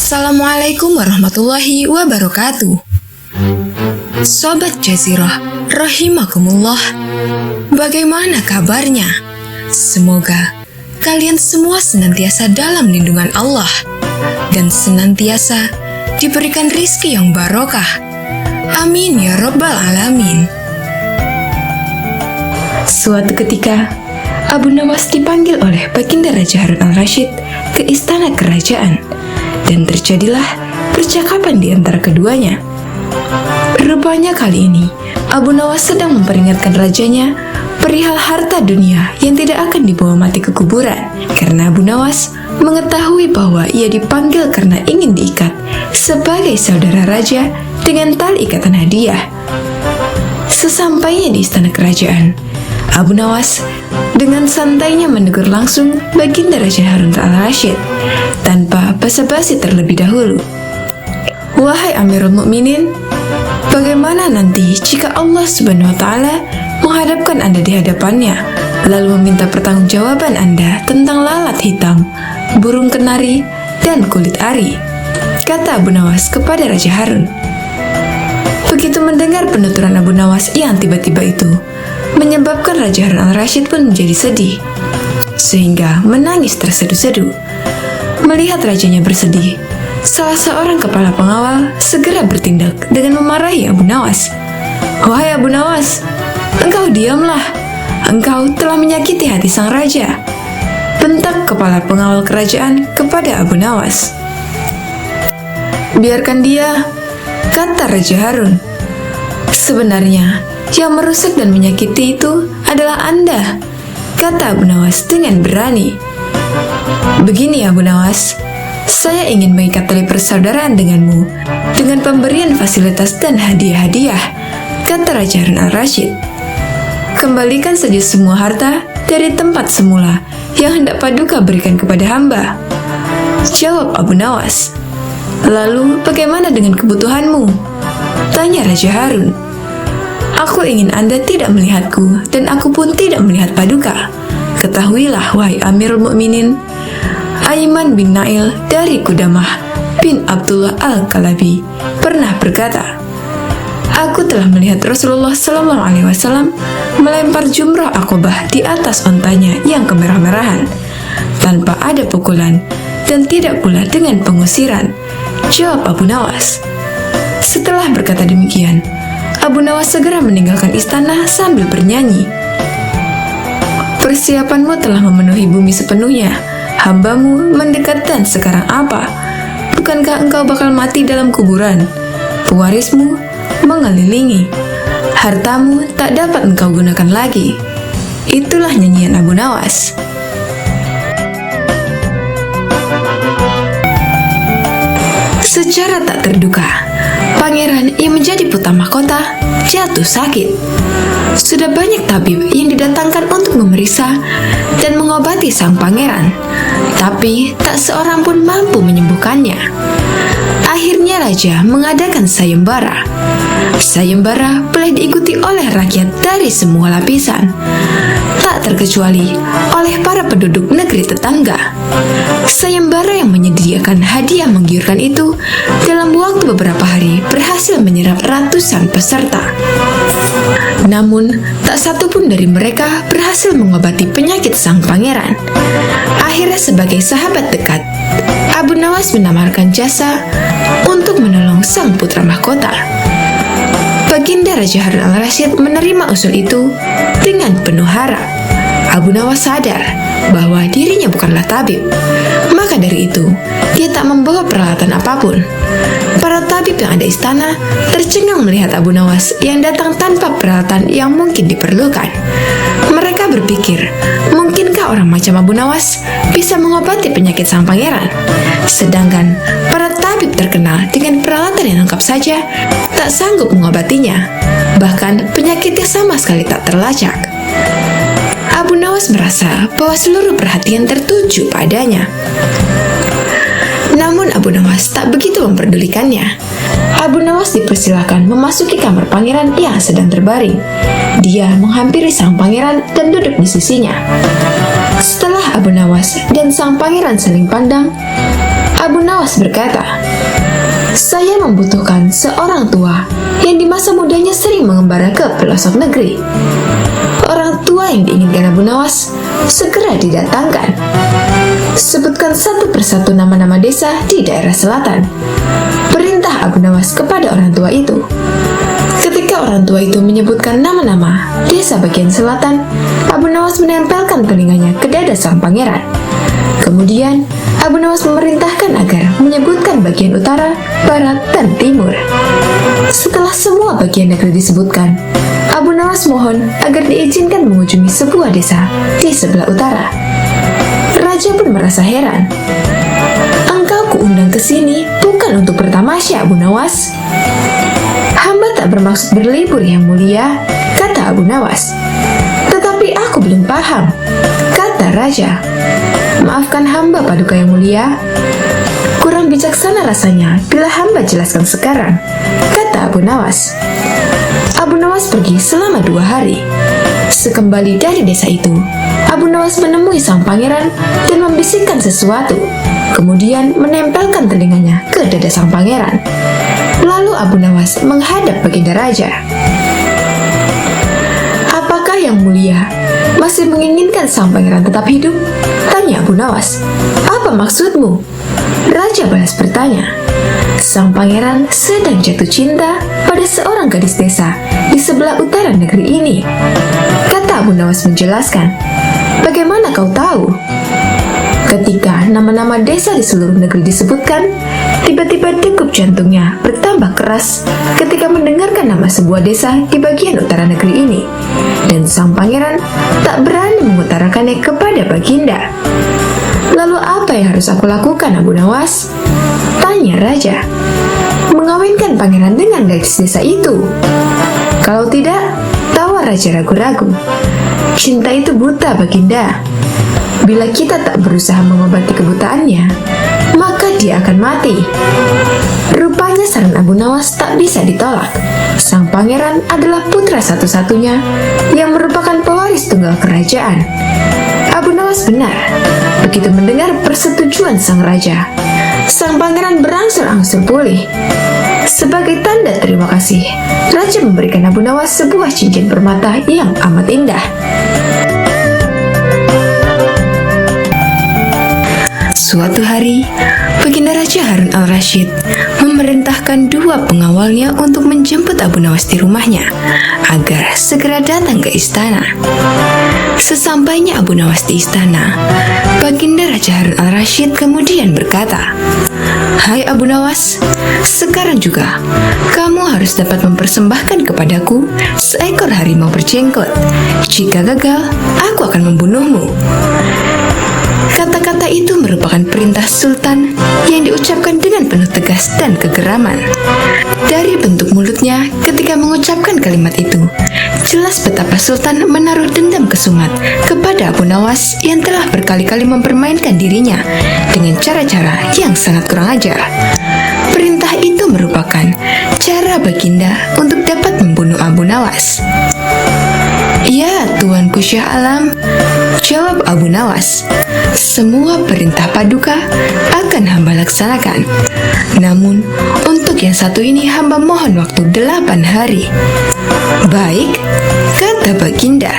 Assalamualaikum warahmatullahi wabarakatuh. Sobat Jazirah, rahimakumullah. Bagaimana kabarnya? Semoga kalian semua senantiasa dalam lindungan Allah dan senantiasa diberikan rizki yang barokah. Amin ya rabbal alamin. Suatu ketika, Abu Nawas dipanggil oleh Baginda Raja Harun al-Rasyid ke istana kerajaan, dan terjadilah percakapan di antara keduanya. Rupanya kali ini, Abu Nawas sedang memperingatkan rajanya perihal harta dunia yang tidak akan dibawa mati ke kuburan, karena Abu Nawas mengetahui bahwa ia dipanggil karena ingin diikat sebagai saudara raja dengan tali ikatan hadiah. Sesampainya di istana kerajaan, Abu Nawas dengan santainya menegur langsung Baginda Raja Harun al-Rasyid tanpa basa-basi terlebih dahulu. Wahai Amirul Mukminin, bagaimana nanti jika Allah Subhanahu wa Ta'ala menghadapkan Anda di hadapannya, lalu meminta pertanggungjawaban Anda tentang lalat hitam, burung kenari, dan kulit ari? Kata Abu Nawas kepada Raja Harun. Begitu mendengar penuturan Abu Nawas yang tiba-tiba itu, menyebabkan Raja Harun al-Rasyid pun menjadi sedih, sehingga menangis terseduh-seduh. Melihat rajanya bersedih, salah seorang kepala pengawal segera bertindak dengan memarahi Abu Nawas. Wahai Abu Nawas, engkau diamlah. Engkau telah menyakiti hati sang raja. Bentak kepala pengawal kerajaan kepada Abu Nawas. Biarkan dia, kata Raja Harun. Sebenarnya, yang merusak dan menyakiti itu adalah Anda, kata Abu Nawas dengan berani. Begini Abu Nawas, saya ingin mengikat tali persaudaraan denganmu dengan pemberian fasilitas dan hadiah-hadiah, kata Raja Harun al-Rasyid. Kembalikan saja semua harta dari tempat semula yang hendak Paduka berikan kepada hamba, jawab Abu Nawas. Lalu bagaimana dengan kebutuhanmu? Tanya Raja Harun. Aku ingin Anda tidak melihatku, dan aku pun tidak melihat Paduka. Ketahuilah, wahai Amirul Mukminin, Aiman bin Nail dari Qudamah bin Abdullah al-Kalabi pernah berkata, aku telah melihat Rasulullah SAW melempar jumrah Aqabah di atas ontanya yang kemerah-merahan, tanpa ada pukulan dan tidak pula dengan pengusiran, jawab Abu Nawas. Setelah berkata demikian, Abu Nawas segera meninggalkan istana sambil bernyanyi. Persiapanmu telah memenuhi bumi sepenuhnya, hambamu mendekat dan sekarang apa? Bukankah engkau bakal mati dalam kuburan? Pewarismu mengelilingi, hartamu tak dapat engkau gunakan lagi. Itulah nyanyian Abu Nawas. Secara tak terduga, pangeran yang menjadi putra mahkota jatuh sakit. Sudah banyak tabib yang didatangkan untuk memeriksa dan mengobati sang pangeran, tapi tak seorang pun mampu menyembuhkannya. Akhirnya raja mengadakan sayembara. Sayembara boleh diikuti oleh rakyat dari semua lapisan, tak terkecuali oleh para penduduk negeri tetangga. Sayembara yang menyediakan hadiah menggiurkan itu dalam waktu beberapa hari berhasil menyerap ratusan peserta. Namun, tak satu pun dari mereka berhasil mengobati penyakit sang pangeran. Akhirnya sebagai sahabat dekat, Abu Nawas menawarkan jasa untuk menolong sang putra mahkota. Baginda Raja Harun al-Rasyid menerima usul itu dengan penuh harap. Abu Nawas sadar bahwa dirinya bukanlah tabib. Maka dari itu, dia tak membawa peralatan apapun. Para tabib yang ada di istana tercengang melihat Abu Nawas yang datang tanpa peralatan yang mungkin diperlukan. Mereka berpikir, mungkinkah orang macam Abu Nawas bisa mengobati penyakit sang pangeran? Sedangkan para tabib terkenal dengan peralatan yang lengkap saja tak sanggup mengobatinya. Bahkan penyakitnya sama sekali tak terlacak. Abu Nawas merasa bahwa seluruh perhatian tertuju padanya. Namun Abu Nawas tak begitu memperdulikannya. Abu Nawas dipersilahkan memasuki kamar pangeran yang sedang terbaring. Dia menghampiri sang pangeran dan duduk di sisinya. Setelah Abu Nawas dan sang pangeran saling pandang, Abu Nawas Nawas berkata, "Saya membutuhkan seorang tua yang di masa mudanya sering mengembara ke pelosok negeri." Orang tua yang diinginkan Abu Nawas segera didatangkan. "Sebutkan satu persatu nama-nama desa di daerah selatan," perintah Abu Nawas kepada orang tua itu. Ketika orang tua itu menyebutkan nama-nama desa bagian selatan, Abu Nawas menempelkan telinganya ke dada sang pangeran. Kemudian, Abu Nawas memerintahkan agar menyebutkan bagian utara, barat, dan timur. Setelah semua bagian negeri disebutkan, Abu Nawas mohon agar diizinkan mengunjungi sebuah desa di sebelah utara. Raja pun merasa heran. "Engkau kuundang ke sini bukan untuk bertamasya, Abu Nawas." "Hamba tak bermaksud berlibur, Yang Mulia," kata Abu Nawas. "Tetapi aku belum paham," kata Raja. "Maafkan hamba, Paduka Yang Mulia. Kurang bijaksana rasanya bila hamba jelaskan sekarang," kata Abu Nawas. Abu Nawas pergi selama 2 hari. Sekembali dari desa itu, Abu Nawas menemui sang pangeran dan membisikkan sesuatu. Kemudian menempelkan telinganya ke dada sang pangeran. Lalu Abu Nawas menghadap baginda raja. "Apakah Yang Mulia masih menginginkan sang pangeran tetap hidup?" tanya Abu Nawas. "Apa maksudmu?" Raja balas bertanya. "Sang pangeran sedang jatuh cinta pada seorang gadis desa di sebelah utara negeri ini," kata Abu Nawas menjelaskan. "Bagaimana kau tahu?" Ketika nama-nama desa di seluruh negeri disebutkan, tiba-tiba degup jantungnya bertambah keras ketika mendengarkan nama sebuah desa di bagian utara negeri ini, dan sang pangeran tak berani mengutarakannya kepada baginda. "Lalu apa yang harus aku lakukan, Abu Nawas?" tanya raja. "Mengawinkan pangeran dengan gadis desa itu. Kalau tidak," tawa raja ragu-ragu, "cinta itu buta, baginda. Bila kita tak berusaha mengobati kebutaannya, maka dia akan mati." Rupanya saran Abu Nawas tak bisa ditolak. Sang pangeran adalah putra satu-satunya yang merupakan pewaris tunggal kerajaan. Abu Nawas benar. Begitu mendengar persetujuan sang raja, sang pangeran berangsur-angsur pulih. Sebagai tanda terima kasih, raja memberikan Abu Nawas sebuah cincin permata yang amat indah. Suatu hari, Baginda Raja Harun al-Rashid memerintahkan 2 pengawalnya untuk menjemput Abu Nawas di rumahnya agar segera datang ke istana. Sesampainya Abu Nawas di istana, Baginda Raja Harun al-Rashid kemudian berkata, "Hai Abu Nawas, sekarang juga kamu harus dapat mempersembahkan kepadaku seekor harimau berjenggot. Jika gagal, aku akan membunuhmu." Kata-kata itu merupakan perintah sultan yang diucapkan dengan penuh tegas dan kegeraman. Dari bentuk mulutnya ketika mengucapkan kalimat itu, jelas betapa sultan menaruh dendam kesumat kepada Abu Nawas yang telah berkali-kali mempermainkan dirinya dengan cara-cara yang sangat kurang ajar. Perintah itu merupakan cara baginda untuk dapat membunuh Abu Nawas. "Ya, Tuanku Syah Alam," jawab Abu Nawas, "semua perintah Paduka akan hamba laksanakan. Namun, untuk yang satu ini hamba mohon waktu 8 hari. "Baik," kata baginda.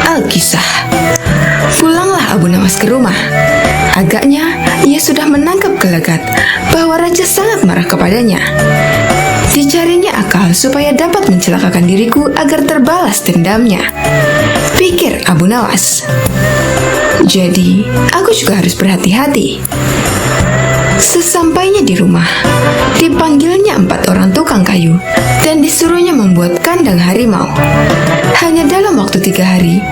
Al-Kisah. Pulanglah Abu Nawas ke rumah. Agaknya ia sudah menangkap gelagat bahwa raja sangat marah kepadanya. Dicarinya akal supaya dapat mencelakakan diriku agar terbalas dendamnya, pikir Abu Nawas. Jadi, aku juga harus berhati-hati. Sesampainya di rumah, dipanggilnya 4 orang tukang kayu dan disuruhnya membuat kandang harimau. Hanya dalam waktu 3 hari,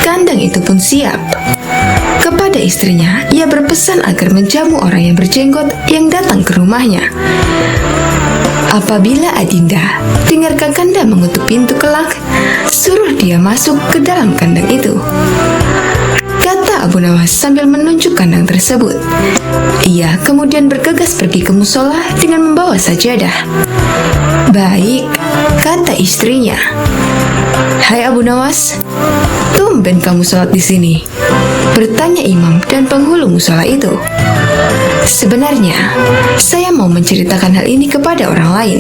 kandang itu pun siap. Kepada istrinya, ia berpesan agar menjamu orang yang berjenggot yang datang ke rumahnya. Apabila Adinda dengar Kakanda mengetuk pintu kelak, suruh dia masuk ke dalam kandang itu, kata Abu Nawas sambil menunjuk kandang tersebut. Ia kemudian bergegas pergi ke musola dengan membawa sajadah. "Baik," kata istrinya. "Hai Abu Nawas, tumben kamu sholat di sini. bertanya imam dan penghulu musola itu. Sebenarnya, saya mau menceritakan hal ini kepada orang lain.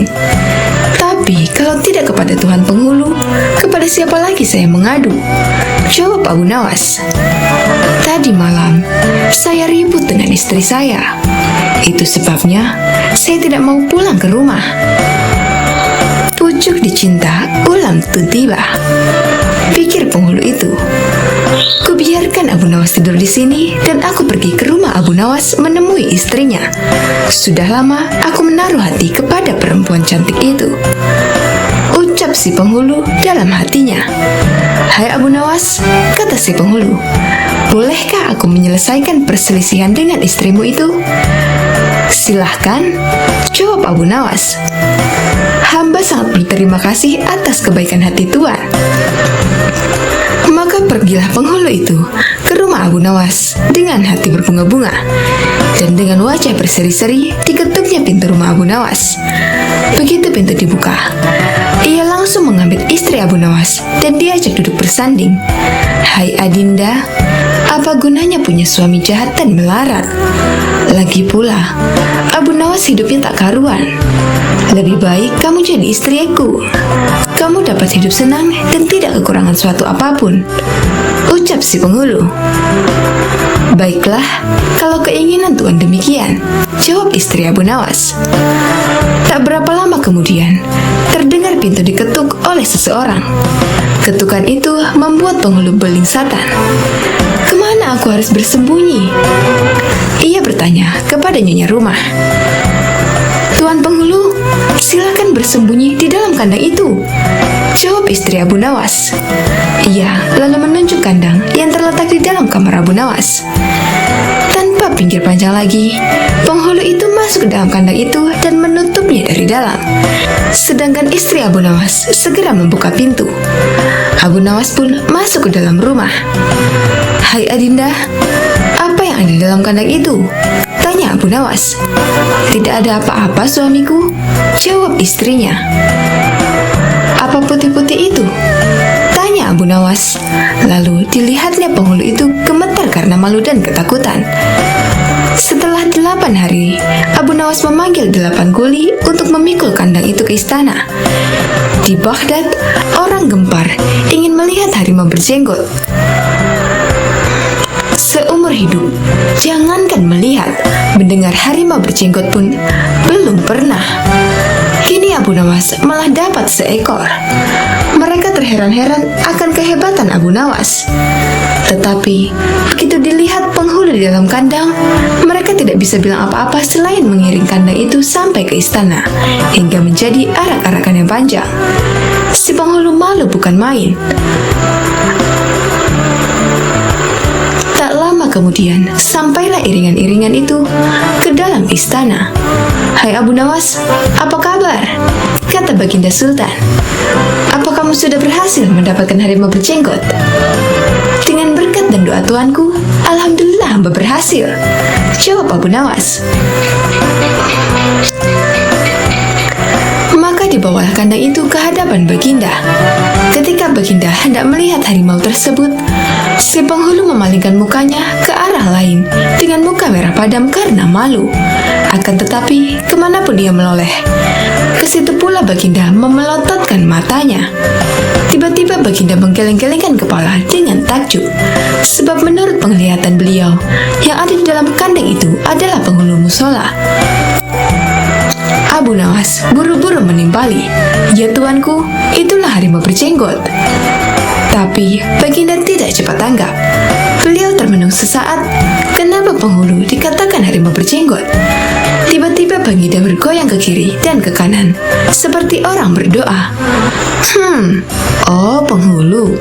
Tapi kalau tidak kepada Tuhan penghulu, kepada siapa lagi saya mengadu? Jawab Abu Nawas. Tadi malam, saya ribut dengan istri saya. Itu sebabnya saya tidak mau pulang ke rumah. Pucuk dicinta, ulam tu tiba, pikir penghulu itu. Kubiarkan Abu Nawas tidur di sini dan aku pergi ke rumah Abu Nawas menemui istrinya. Sudah lama aku menaruh hati kepada perempuan cantik itu. Ucap si penghulu dalam hatinya. Hai Abu Nawas, kata si penghulu, bolehkah aku menyelesaikan perselisihan dengan istrimu itu? Silahkan, jawab Abu Nawas. Hamba sangat berterima kasih atas kebaikan hati Tuan. Maka pergilah penghulu itu ke rumah Abu Nawas dengan hati berbunga-bunga. Dan dengan wajah berseri-seri diketuknya pintu rumah Abu Nawas. Begitu pintu dibuka, ia langsung mengambil istri Abu Nawas dan diajak duduk bersanding. Hai Adinda, apa gunanya punya suami jahat dan melarat? Lagi pula, Abu Nawas hidupnya tak karuan. Lebih baik kamu jadi istriku. Kamu dapat hidup senang dan tidak kekurangan suatu apapun, ucap si penghulu. Baiklah, kalau keinginan Tuan demikian, jawab istri Abu Nawas. Tak berapa lama kemudian, terdengar pintu diketuk oleh seseorang. Ketukan itu membuat penghulu beling satan. Kemana aku harus bersembunyi? Ia bertanya kepada nyonya rumah. Tuan penghulu, silakan bersembunyi di dalam kandang itu, jawab istri Abu Nawas. Ia lalu menunjuk kandang yang terletak di dalam kamar Abu Nawas. Tanpa pikir panjang lagi, penghulu itu masuk ke dalam kandang itu dan menutupnya dari dalam. Sedangkan istri Abu Nawas segera membuka pintu. Abu Nawas pun masuk ke dalam rumah. Hai Adinda, apa yang ada di dalam kandang itu? Tanya Abu Nawas. Tidak ada apa-apa suamiku, jawab istrinya. Apa putih-putih itu? Tanya Abu Nawas. Lalu dilihatnya penghulu itu gemetar karena malu dan ketakutan. Setelah 8 hari, Abu Nawas memanggil 8 kuli untuk memikul kandang itu ke istana. Di Baghdad, orang gempar ingin melihat harimau berjenggot. Seumur hidup, jangankan melihat, mendengar harimau berjenggot pun belum pernah. Kini Abu Nawas malah dapat seekor. Mereka terheran-heran akan kehebatan Abu Nawas. Tetapi, begitu dilihat penghulu di dalam kandang, mereka tidak bisa bilang apa-apa selain mengiring kandang itu sampai ke istana, hingga menjadi arak-arakan yang panjang. Si penghulu malu bukan main. Tak lama kemudian, sampailah iringan-iringan itu ke dalam istana. Hai Abu Nawas, apa kabar? Kata Baginda Sultan. Apa kamu sudah berhasil mendapatkan harimau berjenggot? Dengan berkat dan doa tuanku, alhamdulillah hamba berhasil, jawab Abu Nawas. Maka dibawalah kandang itu ke hadapan Baginda. Ketika Baginda hendak melihat harimau tersebut, si penghulu memalingkan mukanya ke arah lain dengan muka merah padam karena malu. Akan tetapi, kemanapun dia meloleh, ke situ pula Baginda memelototkan matanya. Tiba-tiba Baginda menggeleng-gelengkan kepala dengan takjub, sebab menurut penglihatan beliau, yang ada di dalam kandang itu adalah penghulu musola. Abu Nawas buru-buru menimpali. Ya tuanku, itulah harimau berjenggot. Tapi Baginda tidak cepat tanggap. Beliau termenung sesaat. Kenapa penghulu dikatakan harimau berjenggot? Tiba-tiba Baginda bergoyang ke kiri dan ke kanan, seperti orang berdoa. Oh penghulu,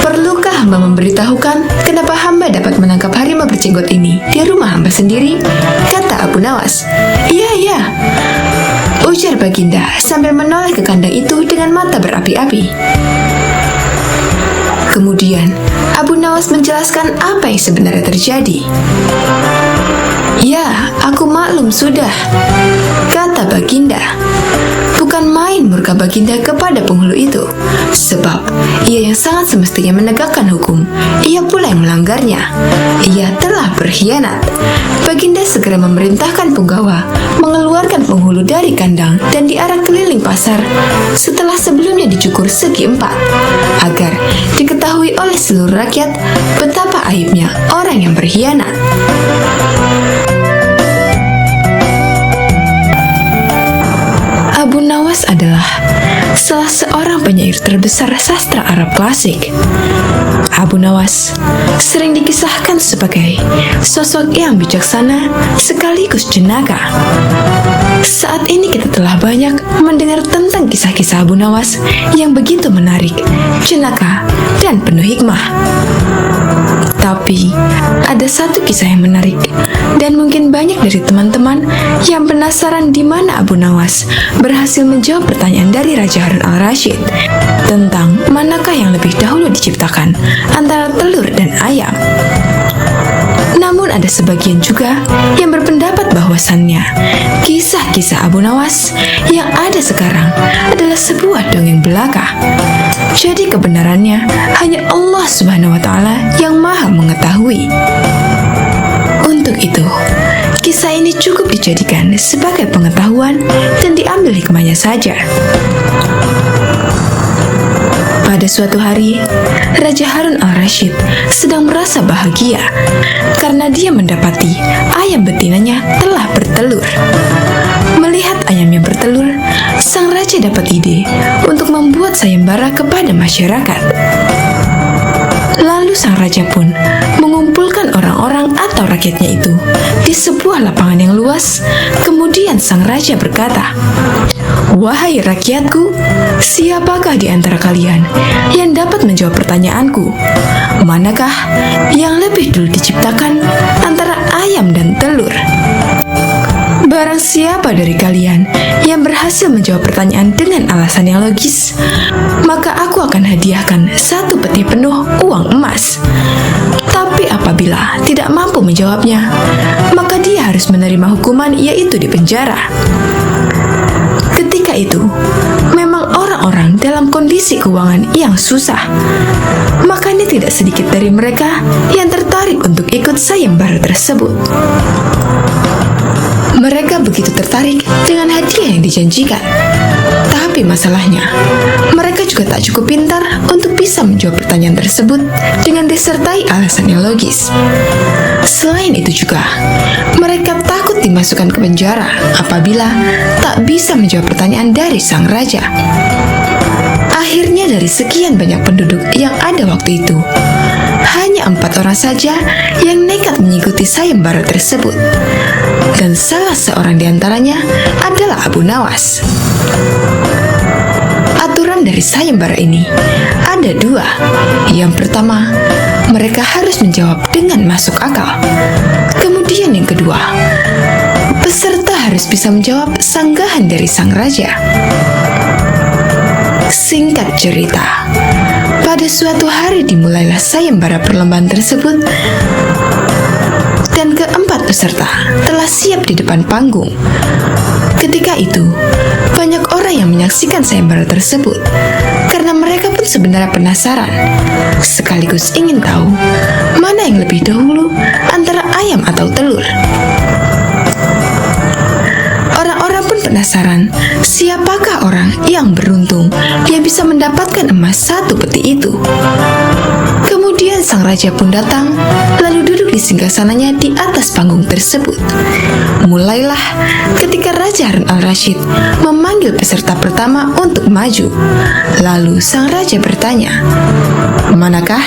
perlukah hamba memberitahukan kenapa hamba dapat menangkap harimau berjenggot ini di rumah hamba sendiri? Kata Abu Nawas. Iya, ujar Baginda sambil menoleh ke kandang itu dengan mata berapi-api. Kemudian Abu Nawas menjelaskan apa yang sebenarnya terjadi. Ya, aku maklum sudah, kata Baginda. Bukan main murka baginda kepada penghulu itu, sebab ia yang sangat semestinya menegakkan hukum, ia pula yang melanggarnya. Ia telah berkhianat. Baginda segera memerintahkan punggawa mengeluarkan penghulu dari kandang dan diarak keliling pasar setelah sebelumnya dicukur segi 4, agar diketahui oleh seluruh rakyat betapa aibnya orang yang berkhianat. Abu Nawas adalah salah seorang penyair terbesar sastra Arab klasik. Abu Nawas sering dikisahkan sebagai sosok yang bijaksana sekaligus jenaka. Saat ini kita telah banyak mendengar tentang kisah-kisah Abu Nawas yang begitu menarik, jenaka, dan penuh hikmah. Tapi, ada satu kisah yang menarik, dan mungkin banyak dari teman-teman yang penasaran di mana Abu Nawas berhasil menjawab pertanyaan dari Raja Harun al-Rasyid tentang manakah yang lebih dahulu diciptakan antara telur dan ayam. Namun ada sebagian juga yang berpendapat bahwasannya kisah-kisah Abu Nawas yang ada sekarang adalah sebuah dongeng belaka. Jadi kebenarannya hanya Allah Subhanahu wa Ta'ala yang Maha mengetahui. Untuk itu, kisah ini cukup dijadikan sebagai pengetahuan dan diambil hikmahnya saja. Pada suatu hari, Raja Harun al-Rasyid sedang merasa bahagia karena dia mendapati ayam betinanya telah bertelur. Melihat ayamnya bertelur, sang raja dapat ide untuk membuat sayembara kepada masyarakat. Lalu sang raja pun mengumpulkan orang-orang atau rakyatnya itu di sebuah lapangan yang luas. Kemudian sang raja berkata, "Wahai rakyatku, siapakah di antara kalian yang dapat menjawab pertanyaanku? Manakah yang lebih dulu diciptakan antara ayam dan telur?" Barang siapa dari kalian yang berhasil menjawab pertanyaan dengan alasan yang logis, maka aku akan hadiahkan 1 peti penuh uang emas. Tapi apabila tidak mampu menjawabnya, maka dia harus menerima hukuman, yaitu di penjara. Ketika itu, memang orang-orang dalam kondisi keuangan yang susah. Makanya tidak sedikit dari mereka yang tertarik untuk ikut sayembara tersebut. Mereka begitu tertarik dengan hadiah yang dijanjikan. Tapi masalahnya, mereka juga tak cukup pintar untuk bisa menjawab pertanyaan tersebut dengan disertai alasan yang logis. Selain itu juga, mereka takut dimasukkan ke penjara apabila tak bisa menjawab pertanyaan dari sang raja. Akhirnya dari sekian banyak penduduk yang ada waktu itu, hanya 4 orang saja yang nekat mengikuti sayembara tersebut. Dan salah seorang di antaranya adalah Abu Nawas. Aturan dari sayembara ini ada 2. Yang pertama, mereka harus menjawab dengan masuk akal. Kemudian yang kedua, peserta harus bisa menjawab sanggahan dari sang raja. Singkat cerita, pada suatu hari dimulailah sayembara perlombaan tersebut, dan keempat peserta telah siap di depan panggung. Ketika itu, banyak orang yang menyaksikan sayembara tersebut karena mereka pun sebenarnya penasaran, sekaligus ingin tahu mana yang lebih dahulu antara ayam atau telur. Orang-orang pun penasaran siapakah orang yang beruntung yang bisa mendapatkan emas 1 peti itu. Kemudian sang raja pun datang, lalu duduk di singgasananya di atas panggung tersebut. Mulailah ketika Raja Harun al-Rasyid memanggil peserta pertama untuk maju. Lalu sang raja bertanya, "Manakah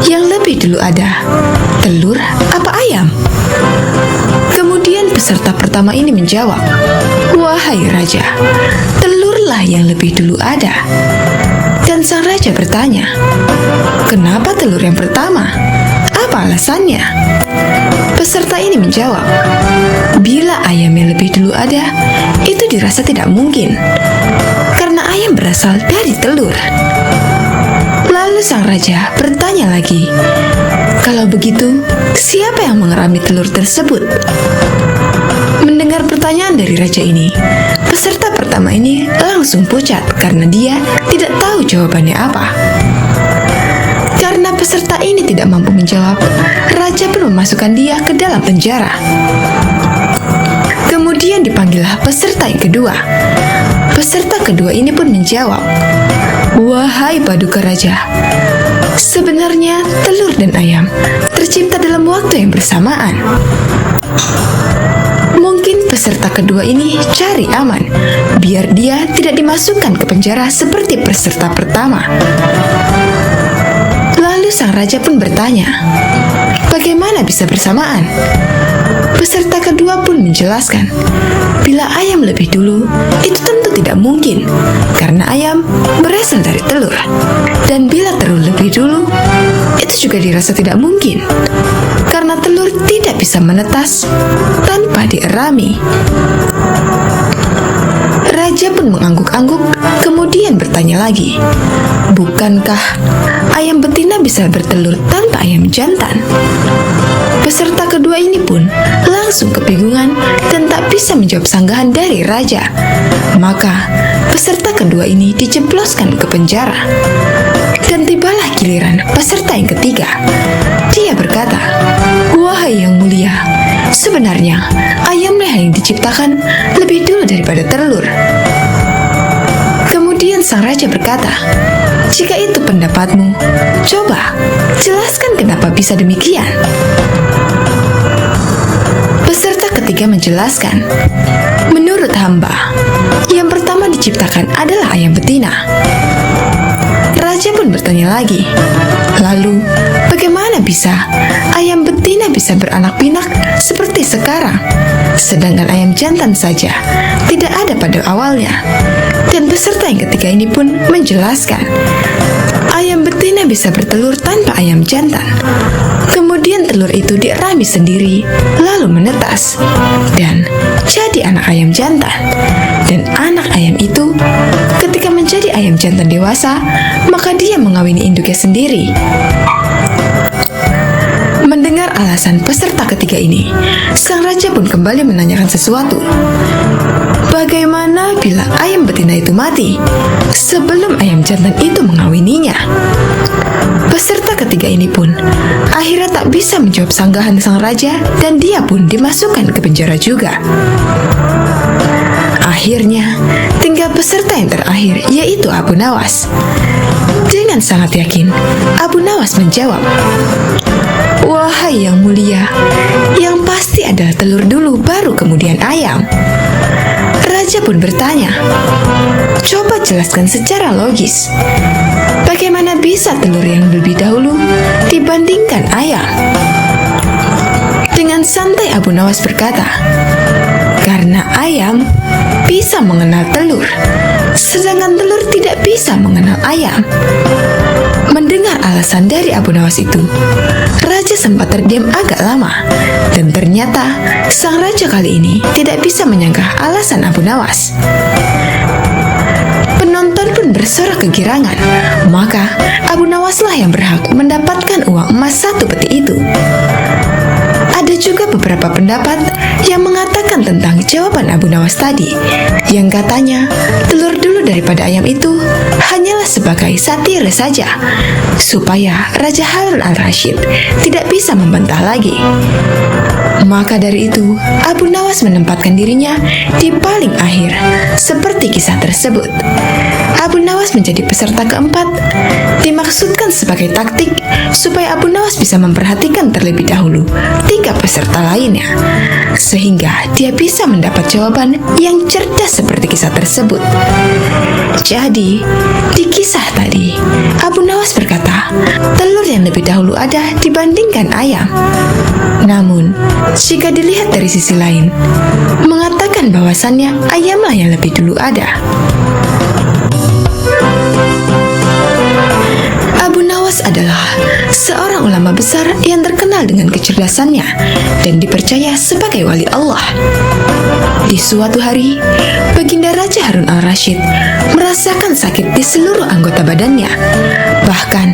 yang lebih dulu ada, telur apa ayam?" Kemudian peserta pertama ini menjawab, "Wahai raja, telurlah yang lebih dulu ada." Dan sang raja bertanya, "Kenapa telur yang pertama? Apa alasannya?" Peserta ini menjawab, "Bila ayam yang lebih dulu ada, itu dirasa tidak mungkin, karena ayam berasal dari telur." Lalu sang raja bertanya lagi, "Kalau begitu, siapa yang mengerami telur tersebut?" Mendengar pertanyaan dari raja ini, peserta pertama ini langsung pucat karena dia tidak tahu jawabannya apa. Karena peserta ini tidak mampu menjawab, raja pun memasukkan dia ke dalam penjara. Kemudian dipanggillah peserta yang kedua. Peserta kedua ini pun menjawab, "Wahai paduka raja, sebenarnya telur dan ayam tercipta dalam waktu yang bersamaan." Mungkin peserta kedua ini cari aman, biar dia tidak dimasukkan ke penjara seperti peserta pertama. Lalu sang raja pun bertanya, "Bagaimana bisa bersamaan?" Peserta kedua pun menjelaskan, bila ayam lebih dulu, itu tentu tidak mungkin, karena ayam berasal dari telur. Dan bila telur lebih dulu, itu juga dirasa tidak mungkin, karena telur tidak bisa menetas tanpa dierami. Raja pun mengangguk-angguk, kemudian bertanya lagi, "Bukankah ayam betina bisa bertelur tanpa ayam jantan?" Peserta kedua ini pun langsung kebingungan dan tak bisa menjawab sanggahan dari raja. Maka peserta kedua ini dijebloskan ke penjara. Dan tibalah giliran peserta yang ketiga. Dia berkata, "Wahai yang mulia, sebenarnya ayamlah yang diciptakan lebih dulu daripada telur." Kemudian sang raja berkata, "Jika itu pendapatmu, coba jelaskan kenapa bisa demikian." Peserta ketiga menjelaskan, "Menurut hamba, yang pertama diciptakan adalah ayam betina." Raja pun bertanya lagi, "Lalu, bagaimana bisa ayam betina bisa beranak pinak seperti sekarang, sedangkan ayam jantan saja tidak ada pada awalnya?" Dan peserta yang ketiga ini pun menjelaskan, ayam betina bisa bertelur tanpa ayam jantan. Kemudian telur itu dierami sendiri, lalu menetas, dan jadi anak ayam jantan. Dan anak ayam itu, ketika menjadi ayam jantan dewasa, maka dia mengawini induknya sendiri. Mendengar alasan peserta ketiga ini, sang raja pun kembali menanyakan sesuatu. Bagaimana bila ayam betina itu mati sebelum ayam jantan itu mengawininya? Peserta ketiga ini pun akhirnya tak bisa menjawab sanggahan sang raja dan dia pun dimasukkan ke penjara juga. Akhirnya, tinggal peserta yang terakhir, yaitu Abu Nawas. Dengan sangat yakin, Abu Nawas menjawab, "Wahai yang mulia, yang pasti adalah telur dulu baru kemudian ayam." Raja pun bertanya, "Coba jelaskan secara logis, bagaimana bisa telur yang lebih dahulu dibandingkan ayam?" Dengan santai Abu Nawas berkata, "Karena ayam bisa mengenal telur, sedangkan telur tidak bisa mengenal ayam." Mendengar alasan dari Abu Nawas itu, raja sempat terdiam agak lama, dan ternyata sang raja kali ini tidak bisa menyangka alasan Abu Nawas. Penonton pun bersorak kegirangan, maka Abu Nawaslah yang berhak mendapatkan uang emas 1 peti itu. Ada juga beberapa pendapat yang mengatakan tentang jawaban Abu Nawas tadi, yang katanya telur dulu daripada ayam itu hanyalah sebagai satire saja, supaya Raja Harun al-Rasyid tidak bisa membantah lagi. Maka dari itu, Abu Nawas menempatkan dirinya di paling akhir, seperti kisah tersebut. Abu Nawas menjadi peserta keempat, dimaksudkan sebagai taktik supaya Abu Nawas bisa memperhatikan terlebih dahulu 3 peserta lainnya, sehingga dia bisa mendapat jawaban yang cerdas seperti kisah tersebut. Jadi, di kisah tadi, Abu Nawas berkata, telur yang lebih dahulu ada dibandingkan ayam. Namun, jika dilihat dari sisi lain, mengatakan bahwasannya ayamlah yang lebih dulu ada. Abu Nawas adalah seorang ulama besar yang terkenal dengan kecerdasannya dan dipercaya sebagai wali Allah. Di suatu hari, Baginda Raja Harun al-Rasyid merasakan sakit di seluruh anggota badannya. Bahkan,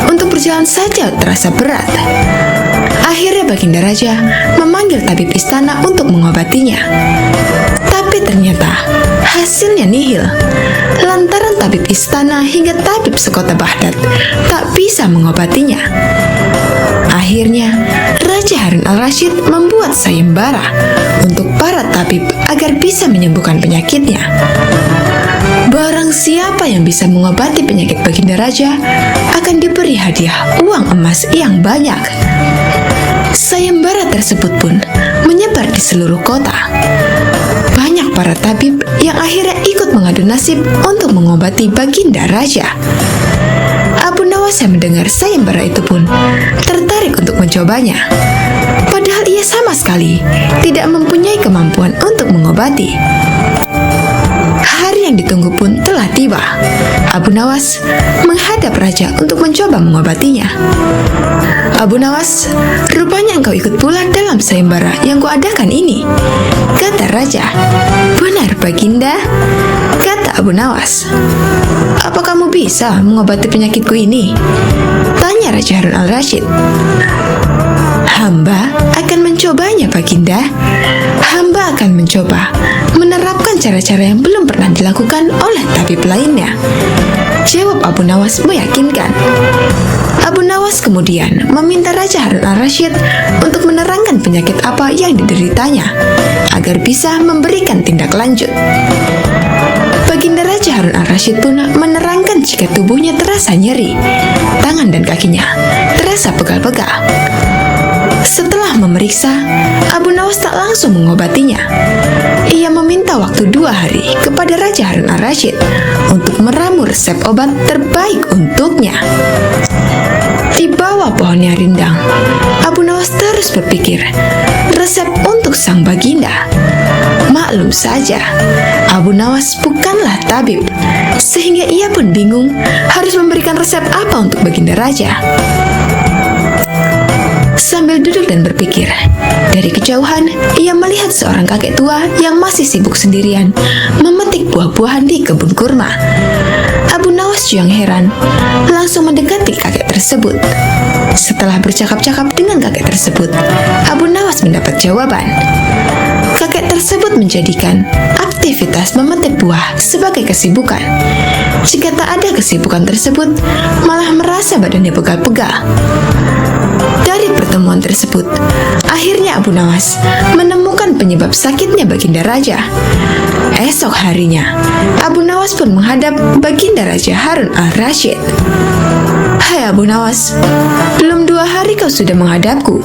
untuk berjalan saja terasa berat. Akhirnya Baginda Raja memanggil tabib istana untuk mengobatinya. Tapi ternyata Hasilnya nihil, lantaran tabib istana hingga tabib sekota Baghdad tak bisa mengobatinya. Akhirnya, Raja Harun al-Rasyid membuat sayembara untuk para tabib agar bisa menyembuhkan penyakitnya. Barang siapa yang bisa mengobati penyakit Baginda Raja akan diberi hadiah uang emas yang banyak. Sayembara tersebut pun menyebar di seluruh kota. Banyak para tabib yang akhirnya ikut mengadu nasib untuk mengobati Baginda Raja. Abu Nawas yang mendengar sayembara itu pun tertarik untuk mencobanya. Padahal ia sama sekali tidak mempunyai kemampuan untuk mengobati. Hari yang ditunggu pun telah tiba. Abu Nawas menghadap raja untuk mencoba mengobatinya. Abu Nawas, rupanya engkau ikut pula dalam sayembara yang kuadakan ini, kata raja. Benar, Baginda, kata Abu Nawas. Apa kamu bisa mengobati penyakitku ini? Tanya Raja Harun al-Rasyid. Hamba akan mencobanya, Baginda. Hamba akan mencoba menerapkan cara-cara yang belum pernah dilakukan oleh tabib lainnya, jawab Abu Nawas meyakinkan. Abu Nawas kemudian meminta Raja Harun al-Rasyid untuk menerangkan penyakit apa yang dideritanya agar bisa memberikan tindak lanjut. Baginda Raja Harun al-Rasyid pun menerangkan jika tubuhnya terasa nyeri, tangan dan kakinya terasa pegal-pegal. Setelah memeriksa, Abu Nawas tak langsung mengobatinya. Ia meminta waktu 2 hari kepada Raja Harun al-Rasyid untuk meramu resep obat terbaik untuknya. Di bawah pohonnya rindang, Abu Nawas terus berpikir resep untuk sang Baginda. Maklum saja, Abu Nawas bukanlah tabib, sehingga ia pun bingung harus memberikan resep apa untuk Baginda Raja. Sambil duduk dan berpikir, dari kejauhan ia melihat seorang kakek tua yang masih sibuk sendirian memetik buah-buahan di kebun kurma. Abu Nawas yang heran langsung mendekati kakek tersebut. Setelah bercakap-cakap dengan kakek tersebut, Abu Nawas mendapat jawaban. Kakek tersebut menjadikan aktivitas memetik buah sebagai kesibukan. Jika tak ada kesibukan tersebut, malah merasa badannya pegal-pegal. Dari pertemuan tersebut, akhirnya Abu Nawas menemukan penyebab sakitnya Baginda Raja. Esok harinya, Abu Nawas pun menghadap Baginda Raja Harun al-Rasyid. Hai Abu Nawas, belum 2 hari kau sudah menghadapku.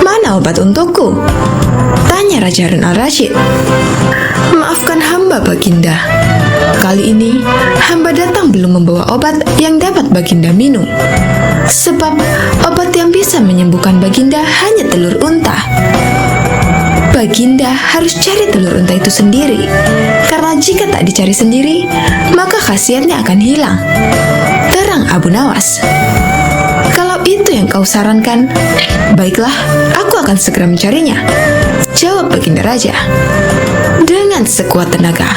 Mana obat untukku? Tanya Raja Harun al-Rasyid. Maafkan hamba, Baginda. Kali ini, hamba datang belum membawa obat yang dapat Baginda minum. Sebab obat yang bisa menyembuhkan Baginda hanya telur unta. Baginda harus cari telur unta itu sendiri, karena jika tak dicari sendiri, maka khasiatnya akan hilang. Terang Abu Nawas. Kalau itu yang kau sarankan, baiklah, aku akan segera mencarinya, jawab Baginda Raja. Dengan sekuat tenaga,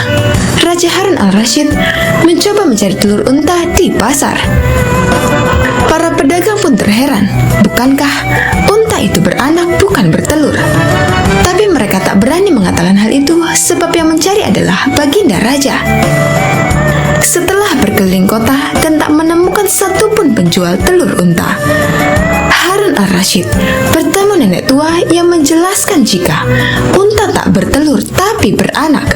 Raja Harun al-Rasyid mencoba mencari telur unta di pasar. Para pedagang pun terheran, bukankah unta itu beranak bukan bertelur? Tapi mereka tak berani mengatakan hal itu sebab yang mencari adalah Baginda Raja. Setelah berkeliling kota dan tak menemukan satupun penjual telur unta, Harun al-Rasyid bertemu nenek tua yang menjelaskan jika unta tak bertelur tapi beranak.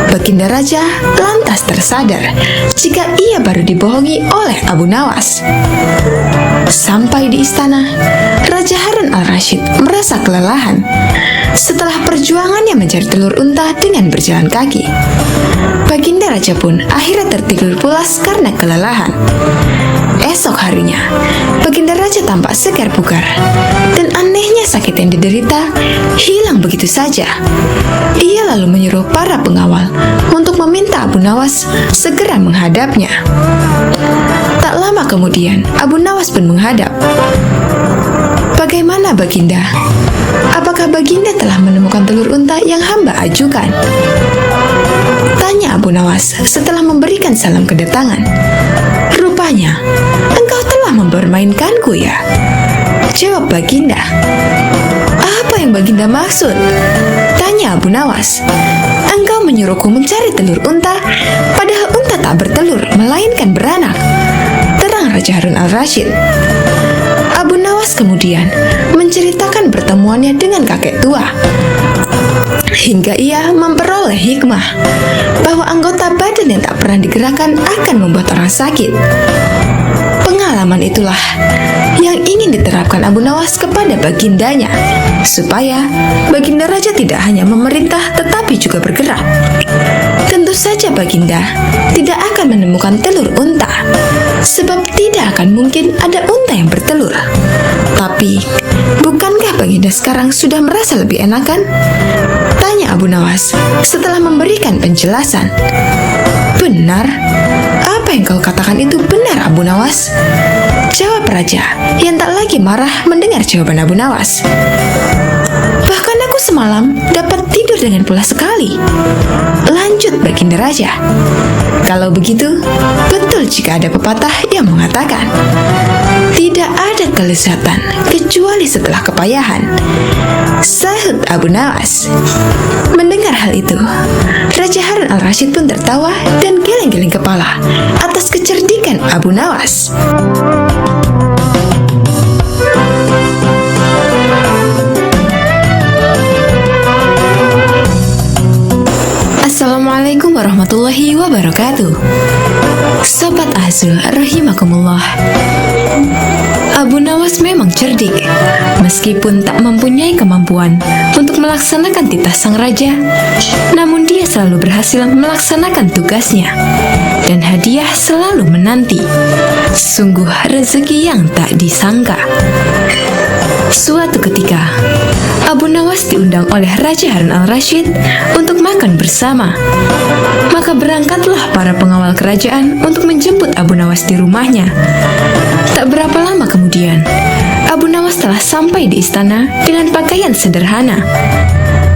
Baginda Raja lantas tersadar jika ia baru dibohongi oleh Abu Nawas. Sampai di istana, Raja Harun al-Rasyid merasa kelelahan setelah perjuangannya mencari telur unta dengan berjalan kaki. Baginda Raja pun akhirnya tertidur pulas karena kelelahan. Esok harinya, Baginda Raja tampak segar bugar, dan anehnya sakit yang diderita hilang begitu saja. Ia lalu menyuruh para pengawal untuk meminta Abu Nawas segera menghadapnya. Tak lama kemudian, Abu Nawas pun menghadap. Bagaimana Baginda? Apakah Baginda telah menemukan telur unta yang hamba ajukan? Tanya Abu Nawas setelah memberikan salam kedatangan. Rupanya, engkau telah mempermainkanku ya, jawab Baginda. Apa yang Baginda maksud? Tanya Abu Nawas. Engkau menyuruhku mencari telur unta, padahal unta tak bertelur, melainkan beranak, terang Raja Harun al-Rasyid. Abu Nawas kemudian menceritakan pertemuannya dengan kakek tua, hingga ia memperoleh hikmah bahwa anggota badan yang tak pernah digerakkan akan membuat orang sakit. Pengalaman itulah yang ingin diterapkan Abu Nawas kepada bagindanya, supaya baginda raja tidak hanya memerintah tetapi juga bergerak. Tentu saja baginda tidak akan menemukan telur unta, sebab tidak akan mungkin ada unta yang bertelur. Tapi, bukankah baginda sekarang sudah merasa lebih enakan? Tanya Abu Nawas setelah memberikan penjelasan. Benar? Apa yang kau katakan itu benar, Abu Nawas? Jawab raja yang tak lagi marah mendengar jawaban Abu Nawas. Bahkan aku semalam dapat tidur dengan pulas sekali. Lanjut baginda raja. Kalau begitu, betul jika ada pepatah yang mengatakan, tidak ada kelezatan kecuali setelah kepayahan. Sahut Abu Nawas. Mendengar hal itu, Raja Harun al-Rasyid pun tertawa dan geleng-geleng kepala atas kecerdikan Abu Nawas. Assalamualaikum warahmatullahi wabarakatuh. Sobat Azul rahimakumullah. Abu Nawas memang cerdik. Meskipun tak mempunyai kemampuan untuk melaksanakan titah sang raja, namun dia selalu berhasil melaksanakan tugasnya, dan hadiah selalu menanti. Sungguh rezeki yang tak disangka. Suatu ketika, Abu Nawas diundang oleh Raja Harun al-Rasyid untuk makan bersama. Maka berangkatlah para pengawal kerajaan untuk menjemput Abu Nawas di rumahnya. Tak berapa lama kemudian, Abu Nawas telah sampai di istana dengan pakaian sederhana.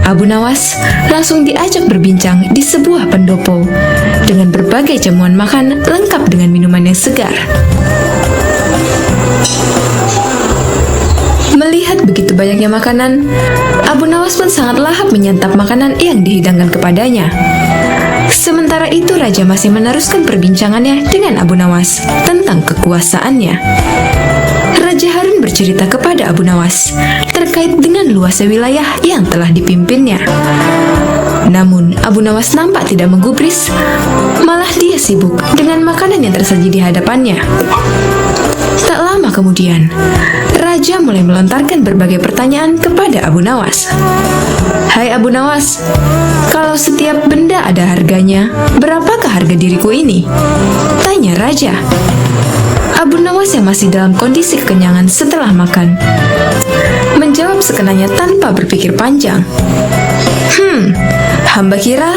Abu Nawas langsung diajak berbincang di sebuah pendopo dengan berbagai jamuan makan lengkap dengan minuman yang segar. Melihat begitu banyaknya makanan, Abu Nawas pun sangat lahap menyantap makanan yang dihidangkan kepadanya. Sementara itu raja masih meneruskan perbincangannya dengan Abu Nawas tentang kekuasaannya. Raja Harun bercerita kepada Abu Nawas terkait dengan luasnya wilayah yang telah dipimpinnya. Namun Abu Nawas nampak tidak menggubris, malah dia sibuk dengan makanan yang tersaji di hadapannya. Tak lama kemudian, raja mulai melontarkan berbagai pertanyaan kepada Abu Nawas. Hai Abu Nawas, kalau setiap benda ada harganya, berapakah harga diriku ini? Tanya raja. Abu Nawas yang masih dalam kondisi kekenyangan setelah makan menjawab sekenanya tanpa berpikir panjang. Hamba kira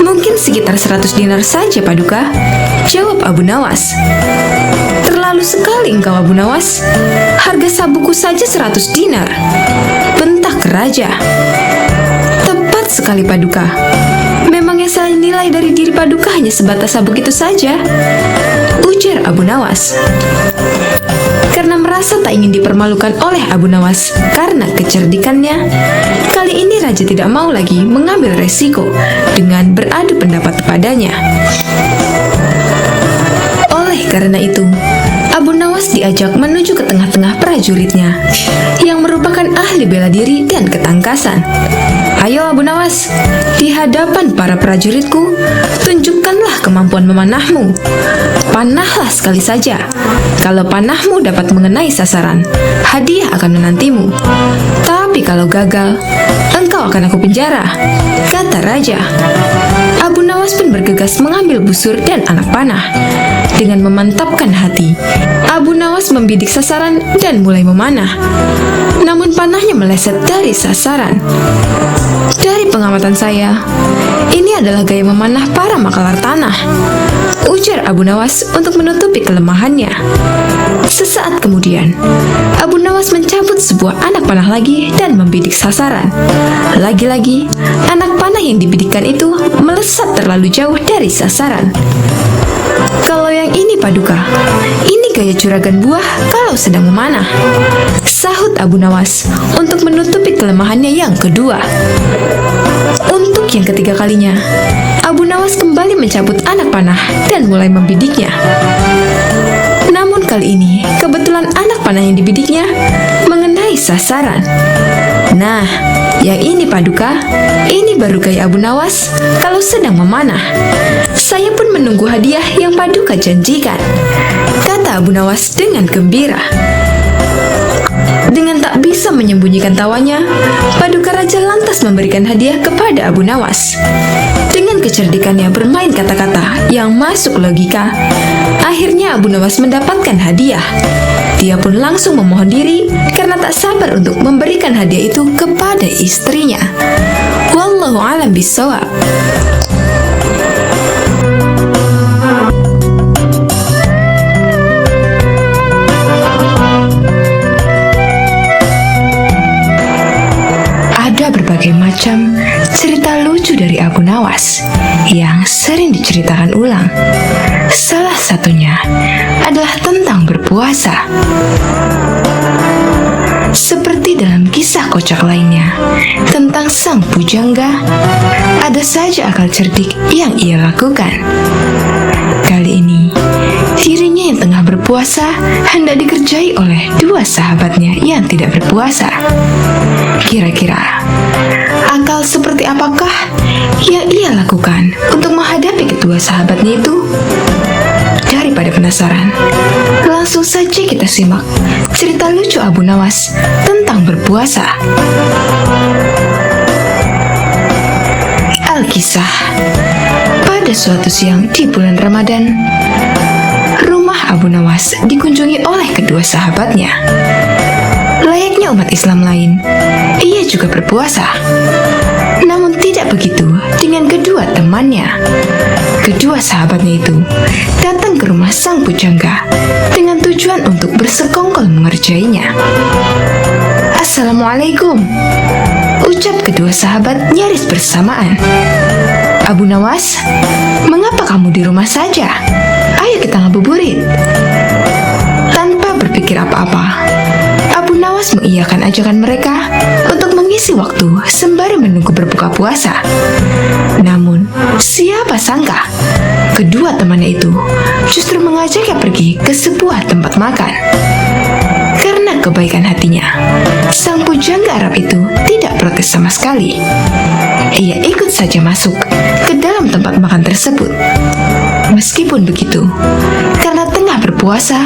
mungkin sekitar 100 dinar saja Paduka, jawab Abu Nawas. Terlalu sekali engkau Abu Nawas, harga sabuku saja 100 dinar, bentak raja. Tepat sekali Paduka, memang yang saya nilai dari diri Paduka hanya sebatas sabuk itu saja, ujar Abu Nawas. Karena merasa tak ingin dipermalukan oleh Abu Nawas karena kecerdikannya, kali ini raja tidak mau lagi mengambil resiko dengan beradu pendapat kepadanya. Oleh karena itu, Abu Nawas diajak menuju ke tengah-tengah prajuritnya yang merupakan ahli bela diri dan ketangkasan. Ayo Abu Nawas, di hadapan para prajuritku, tunjukkanlah kemampuan memanahmu. Panahlah sekali saja. Kalau panahmu dapat mengenai sasaran, hadiah akan menantimu. Tapi kalau gagal, engkau akan aku penjara, kata raja. Abu Nawas pun bergegas mengambil busur dan anak panah. Dengan memantapkan hati, Abu Nawas membidik sasaran dan mulai memanah. Namun panahnya meleset dari sasaran. Dari pengamatan saya, ini adalah gaya memanah para makalar tanah, ujar Abu Nawas untuk menutupi kelemahannya. Sesaat kemudian, Abu Nawas mencabut sebuah anak panah lagi dan membidik sasaran. Lagi-lagi, anak panah yang dibidikkan itu melesat terlalu jauh dari sasaran. Kalau yang ini Paduka, ini gaya juragan buah kalau sedang memanah, sahut Abu Nawas untuk menutupi kelemahannya yang kedua. Untuk yang ketiga kalinya, Abu Nawas kembali mencabut anak panah dan mulai membidiknya. Namun kali ini, kebetulan anak panah yang dibidiknya mengenai sasaran. Nah, yang ini Paduka, ini baru gaya Abu Nawas kalau sedang memanah. Saya pun menunggu hadiah yang Paduka janjikan, kata Abu Nawas dengan gembira. Dengan tak bisa menyembunyikan tawanya, Paduka Raja lantas memberikan hadiah kepada Abu Nawas. Dengan kecerdikannya bermain kata-kata yang masuk logika, akhirnya Abu Nawas mendapatkan hadiah. Dia pun langsung memohon diri karena tak sabar untuk memberikan hadiah itu kepada istrinya. Wallahu a'lam bishawab. Berbagai macam cerita lucu dari Abu Nawas yang sering diceritakan ulang. Salah satunya adalah tentang berpuasa. Seperti dalam kisah kocak lainnya tentang sang pujangga, ada saja akal cerdik yang ia lakukan. Kali ini, dirinya yang tengah berpuasa hendak dikerjai oleh dua sahabatnya yang tidak berpuasa. Kira-kira, akal seperti apakah yang ia lakukan untuk menghadapi kedua sahabatnya itu? Daripada penasaran, langsung saja kita simak cerita lucu Abu Nawas tentang berpuasa. Alkisah. Pada suatu siang di bulan Ramadan, rumah Abu Nawas dikunjungi oleh kedua sahabatnya. Layaknya umat Islam lain, ia juga berpuasa. Namun tidak begitu dengan kedua temannya. Kedua sahabatnya itu datang ke rumah sang pujangga dengan tujuan untuk bersekongkol mengerjainya. Assalamualaikum, ucap kedua sahabat nyaris bersamaan. Abu Nawas, mengapa kamu di rumah saja? Ayo kita ngabuburit. Tanpa berpikir apa-apa, Abu Nawas mengiyakan ajakan mereka untuk mengisi waktu sembari menunggu berbuka puasa. Namun, siapa sangka kedua temannya itu justru mengajaknya pergi ke sebuah tempat makan. Karena kebaikan hatinya, sang pujangga Arab itu tidak protes sama sekali. Ia ikut saja masuk ke dalam tempat makan tersebut. Meskipun begitu, karena tengah berpuasa,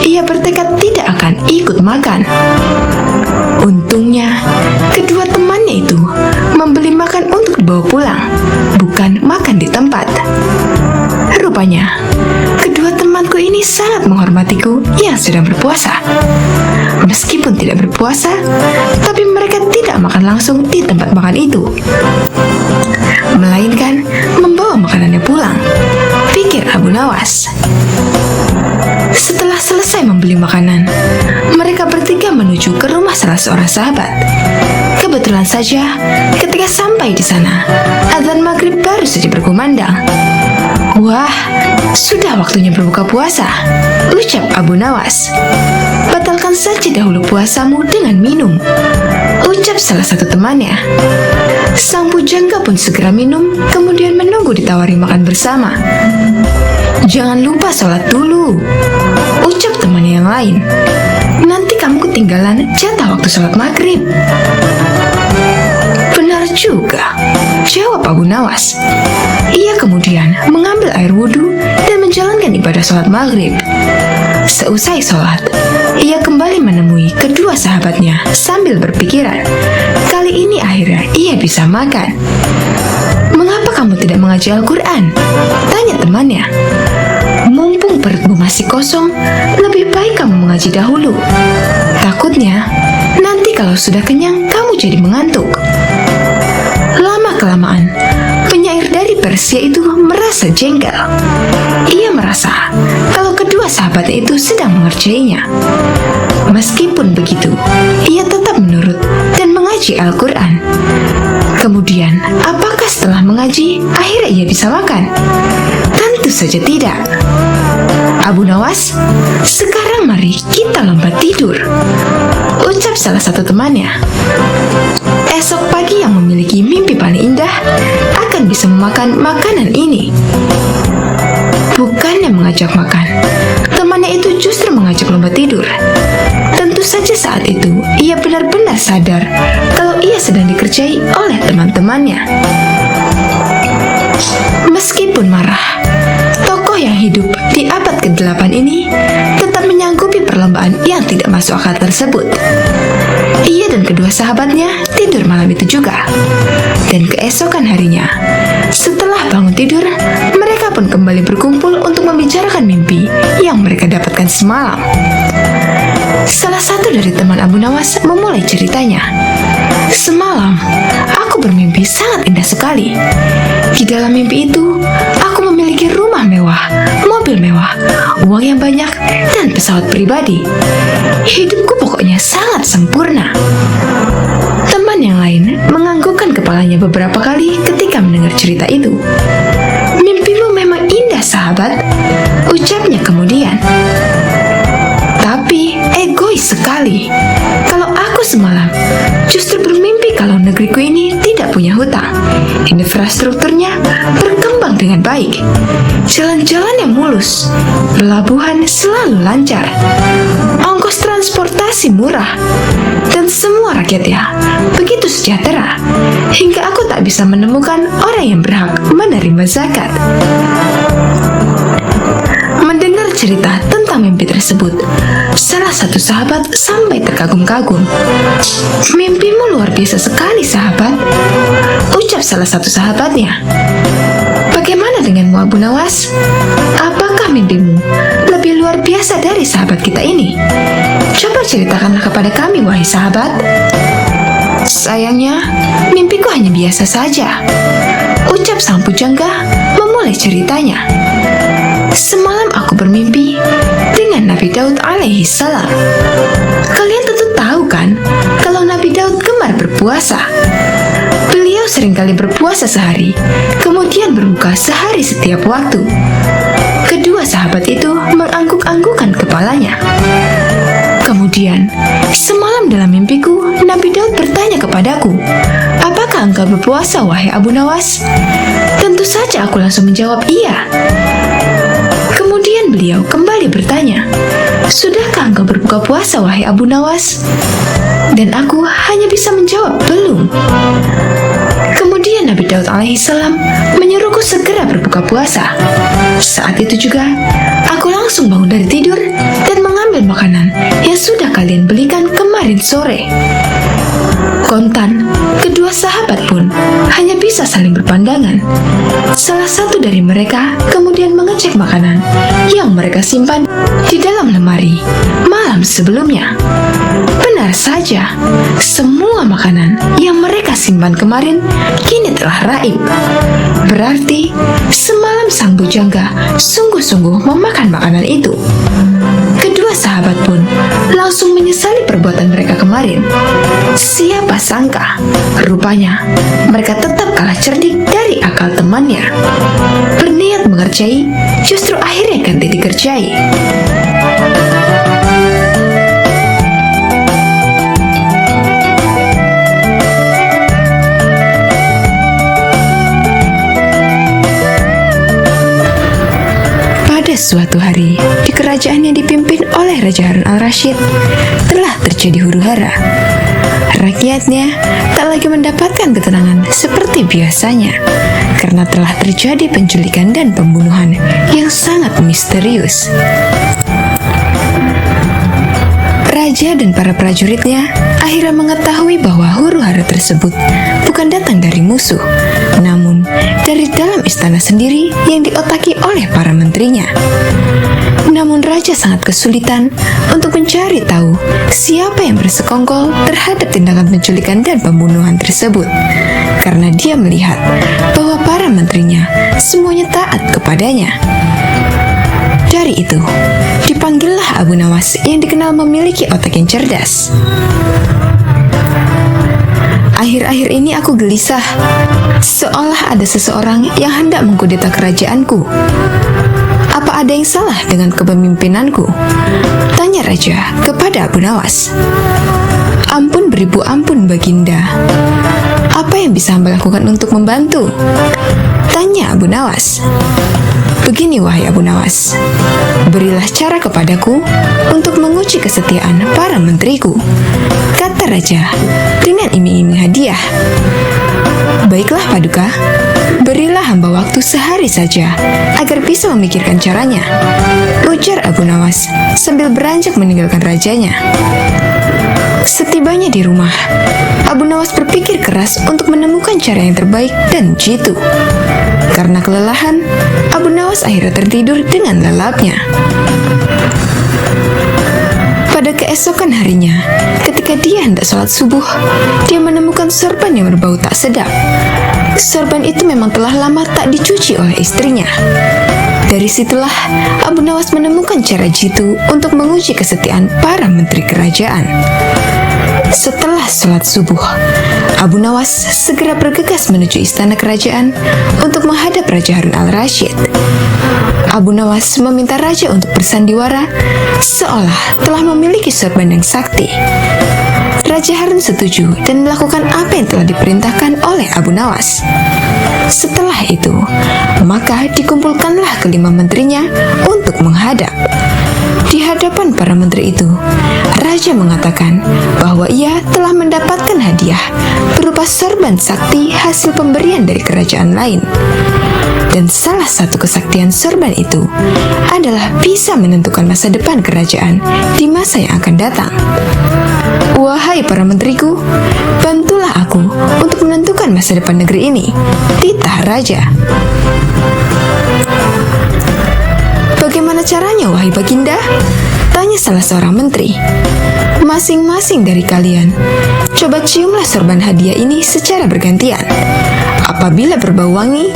ia bertekad tidak akan ikut makan. Untungnya, kedua temannya itu membeli makan untuk dibawa pulang, bukan makan di tempat. Rupanya, kedua temanku ini sangat menghormatiku yang sedang berpuasa. Meskipun tidak berpuasa, tapi mereka tidak makan langsung di tempat makan itu, melainkan membawa makanannya pulang, pikir Abu Nawas. Setelah selesai membeli makanan, mereka bertiga menuju ke rumah salah seorang sahabat. Kebetulan saja, ketika sampai di sana, azan maghrib baru saja berkumandang. Wah, sudah waktunya berbuka puasa, ucap Abu Nawas. Batalkan saja dahulu puasamu dengan minum, ucap salah satu temannya. Sang pujangga pun segera minum, kemudian menunggu ditawari makan bersama. Jangan lupa sholat dulu, ucap temannya yang lain. Nanti kamu ketinggalan jatah waktu sholat maghrib. Benar juga, jawab Abu Nawas. Ia kemudian mengambil air wudhu dan menjalankan ibadah sholat maghrib. Seusai sholat, ia kembali menemui kedua sahabatnya sambil berpikiran, kali ini akhirnya ia bisa makan. Mengapa kamu tidak mengaji Al-Quran? Tanya temannya. Mumpung perutmu masih kosong, lebih baik kamu mengaji dahulu. Takutnya, nanti kalau sudah kenyang, kamu jadi mengantuk. Lama-kelamaan, penyair dari Persia itu merasa jengkel. Ia merasa kalau kedua sahabatnya itu sedang mengerjainya. Meskipun begitu, ia tetap menurut dan mengaji Al-Quran. Kemudian, apakah setelah mengaji, akhirnya ia bisa makan? Tentu saja tidak. Abu Nawas, sekarang mari kita lompat tidur, ucap salah satu temannya. Esok pagi yang memiliki mimpi paling indah akan bisa memakan makanan ini. Bukannya mengajak makan, temannya itu justru mengajak lompat tidur. Tentu saja saat itu ia benar-benar sadar kalau ia sedang dikerjai oleh teman-temannya. Meskipun marah, tokoh yang hidup di abad ke-8 ini tetap menyanggupi perlombaan yang tidak masuk akal tersebut. Ia dan kedua sahabatnya tidur malam itu juga. Dan keesokan harinya, setelah bangun tidur, mereka pun kembali berkumpul untuk membicarakan mimpi yang mereka dapatkan semalam. Salah satu dari teman Abu Nawas memulai ceritanya. Semalam, aku bermimpi sangat indah sekali. Di dalam mimpi itu, aku memiliki rumah mewah, mobil mewah, uang yang banyak, dan pesawat pribadi. Hidupku pokoknya sangat sempurna. Teman yang lain menganggukkan kepalanya beberapa kali ketika mendengar cerita itu. Mimpimu memang indah, sahabat, ucapnya kemudian. Tapi egois sekali. Kalau aku semalam justru bermimpi kalau negeriku ini tidak punya hutang. Infrastrukturnya berkembang dengan baik. Jalan-jalan yang mulus, pelabuhan selalu lancar, ongkos transportasi murah, dan semua rakyatnya begitu sejahtera hingga aku tak bisa menemukan orang yang berhak menerima zakat. Mendengar cerita tentang mimpi tersebut, salah satu sahabat sampai terkagum-kagum. Mimpimu luar biasa sekali, sahabat, ucap salah satu sahabatnya. Bagaimana denganmu, Abu Nawas? Apakah mimpimu lebih luar biasa dari sahabat kita ini? Coba ceritakanlah kepada kami, wahai sahabat. Sayangnya, mimpiku hanya biasa saja, ucap sang pujangga memulai ceritanya. Semalam aku bermimpi dengan Nabi Daud alaihi salam. Kalian tentu tahu kan kalau Nabi Daud gemar berpuasa. Beliau seringkali berpuasa sehari, kemudian berbuka sehari setiap waktu. Kedua sahabat itu mengangguk-anggukkan kepalanya. Kemudian, semalam dalam mimpiku, Nabi Daud bertanya kepadaku, "Apakah engkau berpuasa, wahai Abu Nawas?" Tentu saja aku langsung menjawab iya. Kemudian beliau kembali bertanya, "Sudahkah engkau berbuka puasa, wahai Abu Nawas?" Dan aku hanya bisa menjawab belum. Kemudian Nabi Daud alaihissalam menyuruhku segera berbuka puasa. Saat itu juga, aku langsung bangun dari tidur dan mengambil makanan yang sudah kalian belikan kemarin sore. Kontan, kedua sahabat pun hanya bisa saling berpandangan. Salah satu dari mereka kemudian mengecek makanan yang mereka simpan di dalam lemari malam sebelumnya. Benar saja, semua makanan yang mereka simpan kemarin kini telah raib. Berarti semalam sang bujangga sungguh-sungguh memakan makanan itu. Kedua sahabat pun langsung menyesali perbuatan mereka kemarin. Siapa sangka, rupanya mereka tetap kalah cerdik dari akal temannya. Berniat mengerjai, justru akhirnya ganti dikerjai. Pada suatu hari, di kerajaan yang dipimpin oleh Raja Harun al-Rasyid, telah terjadi huru-hara. Rakyatnya tak lagi mendapatkan ketenangan seperti biasanya, karena telah terjadi penculikan dan pembunuhan yang sangat misterius. Raja dan para prajuritnya akhirnya mengetahui bahwa huru-hara tersebut bukan datang dari musuh, namun dari dalam istana sendiri yang diotaki oleh para menterinya. Namun Raja sangat kesulitan untuk mencari tahu siapa yang bersekongkol terhadap tindakan penculikan dan pembunuhan tersebut, karena dia melihat bahwa para menterinya semuanya taat kepadanya. Dari itu, dipanggillah Abu Nawas yang dikenal memiliki otak yang cerdas. Akhir-akhir ini aku gelisah, seolah ada seseorang yang hendak mengkudeta kerajaanku. Apa ada yang salah dengan kepemimpinanku? Tanya raja kepada Abu Nawas. Ampun beribu ampun, Baginda. Apa yang bisa hamba lakukan untuk membantu? Tanya Abu Nawas. Begini wahai Abu Nawas, berilah cara kepadaku untuk menguji kesetiaan para menteriku, kata raja dengan iming-iming hadiah. Baiklah Paduka, berilah hamba waktu sehari saja agar bisa memikirkan caranya, ujar Abu Nawas sambil beranjak meninggalkan rajanya. Setibanya di rumah, Abu Nawas berpikir keras untuk menemukan cara yang terbaik dan jitu. Karena kelelahan, Abu Nawas akhirnya tertidur dengan lelapnya. Pada keesokan harinya, ketika dia hendak sholat subuh, dia menemukan sorban yang berbau tak sedap. Sorban itu memang telah lama tak dicuci oleh istrinya. Dari situlah Abu Nawas menemukan cara jitu untuk menguji kesetiaan para menteri kerajaan. Setelah sholat subuh, Abu Nawas segera bergegas menuju istana kerajaan untuk menghadap Raja Harun al-Rasyid. Abu Nawas meminta raja untuk bersandiwara seolah telah memiliki sorban yang sakti. Raja Harun setuju dan melakukan apa yang telah diperintahkan oleh Abu Nawas. Setelah itu, maka dikumpulkanlah kelima menterinya untuk menghadap. Di hadapan para menteri itu, raja mengatakan bahwa ia telah mendapatkan hadiah berupa sorban sakti hasil pemberian dari kerajaan lain. Dan salah satu kesaktian sorban itu adalah bisa menentukan masa depan kerajaan di masa yang akan datang. Wahai para menteriku, bantulah aku untuk menentukan masa depan negeri ini, titah raja. Bagaimana caranya, wahai Baginda? Tanya salah seorang menteri. Masing-masing dari kalian, coba ciumlah sorban hadiah ini secara bergantian. Apabila berbau wangi,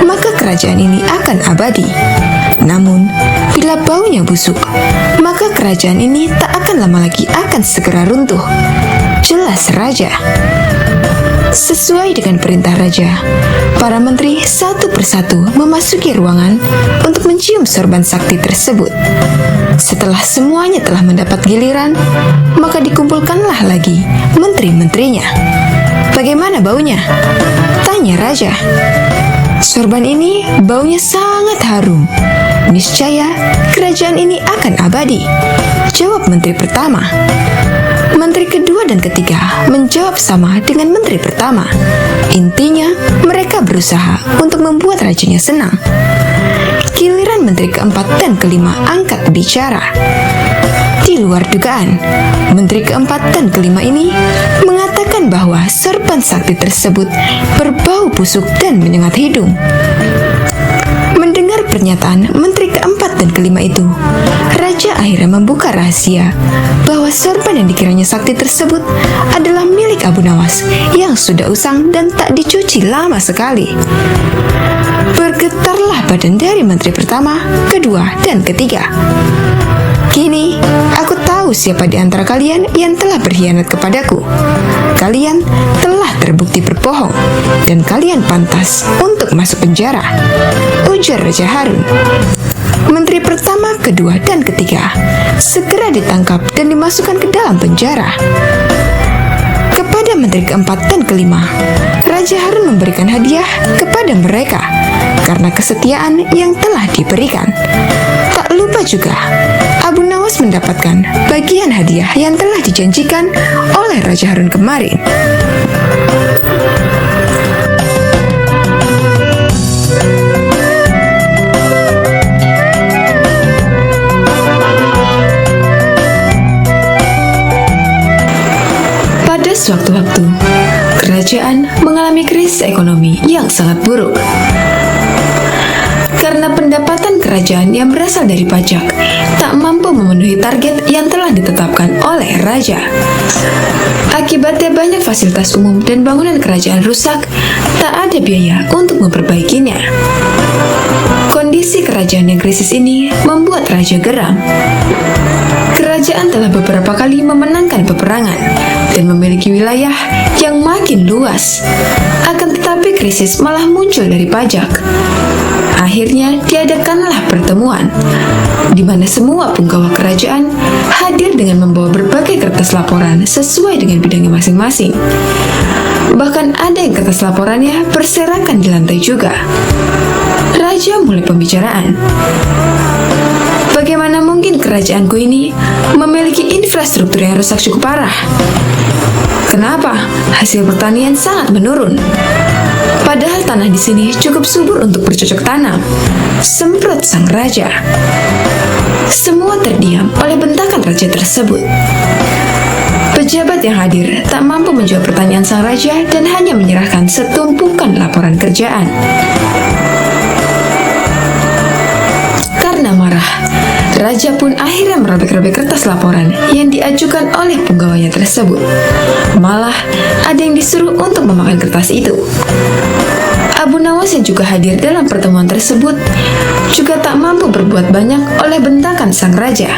maka kerajaan ini akan abadi. Namun, bila baunya busuk, maka kerajaan ini tak akan lama lagi akan segera runtuh. Jelas raja. Sesuai dengan perintah raja, para menteri satu persatu memasuki ruangan untuk mencium sorban sakti tersebut. Setelah semuanya telah mendapat giliran, maka dikumpulkanlah lagi menteri-menterinya. Bagaimana baunya? Tanya raja. Sorban ini baunya sangat harum. Niscaya kerajaan ini akan abadi, jawab menteri pertama. Menteri kedua dan ketiga menjawab sama dengan menteri pertama. Intinya, mereka berusaha untuk membuat rajanya senang. Giliran menteri keempat dan kelima angkat bicara. Di luar dugaan, menteri keempat dan kelima ini mengatakan bahwa sorban sakti tersebut berbau busuk dan menyengat hidung. Mendengar pernyataan menteri keempat dan kelima itu, raja akhirnya membuka rahasia bahwa sorban yang dikiranya sakti tersebut adalah milik Abu Nawas yang sudah usang dan tak dicuci lama sekali. Bergetarlah badan dari menteri pertama, kedua, dan ketiga. Kini, aku tahu siapa di antara kalian yang telah berkhianat kepadaku. Kalian telah terbukti berbohong, dan kalian pantas untuk masuk penjara, ujar Raja Harun. Menteri pertama, kedua, dan ketiga segera ditangkap dan dimasukkan ke dalam penjara. Kepada menteri keempat dan kelima, Raja Harun memberikan hadiah kepada mereka karena kesetiaan yang telah diberikan. Tak lupa juga, Abu Nawas mendapatkan bagian hadiah yang telah dijanjikan oleh Raja Harun kemarin. Pada sewaktu-waktu, kerajaan mengalami krisis ekonomi yang sangat buruk. Karena pendapatan kerajaan yang berasal dari pajak tak mampu memenuhi target yang telah ditetapkan oleh raja. Akibatnya banyak fasilitas umum dan bangunan kerajaan rusak, tak ada biaya untuk memperbaikinya. Kondisi kerajaan yang krisis ini membuat raja geram. Kerajaan telah beberapa kali memenangkan peperangan dan memiliki wilayah yang makin luas. Akan tetapi krisis malah muncul dari pajak. Akhirnya diadakanlah pertemuan, di mana semua punggawa kerajaan hadir dengan membawa berbagai kertas laporan sesuai dengan bidangnya masing-masing. Bahkan ada yang kertas laporannya berserakan di lantai juga. Raja mulai pembicaraan. Bagaimana mungkin kerajaanku ini memiliki infrastruktur yang rusak cukup parah? Kenapa hasil pertanian sangat menurun? Padahal tanah di sini cukup subur untuk bercocok tanam. Semprot sang raja. Semua terdiam oleh bentakan raja tersebut. Pejabat yang hadir tak mampu menjawab pertanyaan sang raja dan hanya menyerahkan setumpukan laporan kerjaan. Karena marah, raja pun akhirnya merobek-robek kertas laporan yang diajukan oleh penggawanya tersebut. Malah, ada yang disuruh untuk memakan kertas itu. Abu Nawas yang juga hadir dalam pertemuan tersebut juga tak mampu berbuat banyak oleh bentakan sang raja.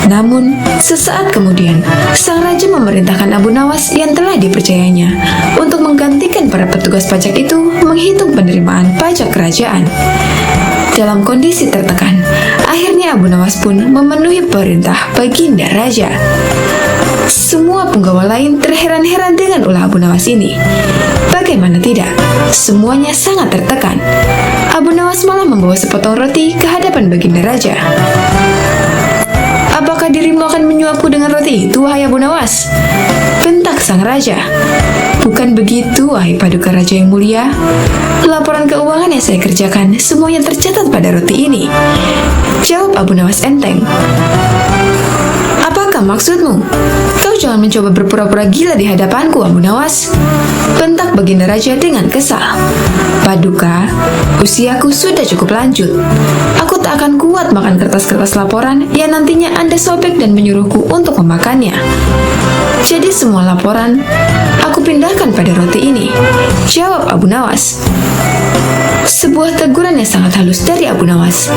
Namun, sesaat kemudian, sang raja memerintahkan Abu Nawas yang telah dipercayanya untuk menggantikan para petugas pajak itu menghitung penerimaan pajak kerajaan. Dalam kondisi tertekan, akhirnya Abu Nawas pun memenuhi perintah baginda raja. Semua penggawa lain terheran-heran dengan ulah Abu Nawas ini. Bagaimana tidak, semuanya sangat tertekan. Abu Nawas malah membawa sepotong roti ke hadapan baginda raja. Apakah dirimu akan menyuapku dengan roti itu, wahai Abu Nawas? Bentak sang raja. Bukan begitu, wahai paduka raja yang mulia. Laporan keuangan yang saya kerjakan semuanya tercatat pada roti ini. Jawab Abu Nawas enteng. Apakah maksudmu? Kau jangan mencoba berpura-pura gila di hadapanku, Abu Nawas. Bentak baginda raja dengan kesal. Paduka, usiaku sudah cukup lanjut. Aku tak akan kuat makan kertas-kertas laporan yang nantinya Anda sobek dan menyuruhku untuk memakannya. Jadi semua laporan aku pindahkan pada roti ini. Jawab Abu Nawas. Sebuah teguran yang sangat halus dari Abu Nawas,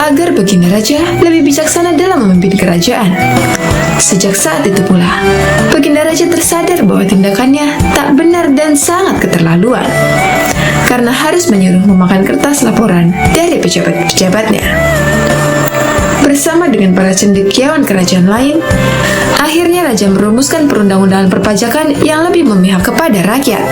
agar baginda raja lebih bijaksana dalam memimpin kerajaan. Sejak saat itu pula, baginda raja tersadar bahwa tindakannya tak benar dan sangat keterlaluan, karena harus menyuruh memakan kertas laporan dari pejabat-pejabatnya. Bersama dengan para cendekiawan kerajaan lain, akhirnya raja merumuskan perundang-undangan perpajakan yang lebih memihak kepada rakyat.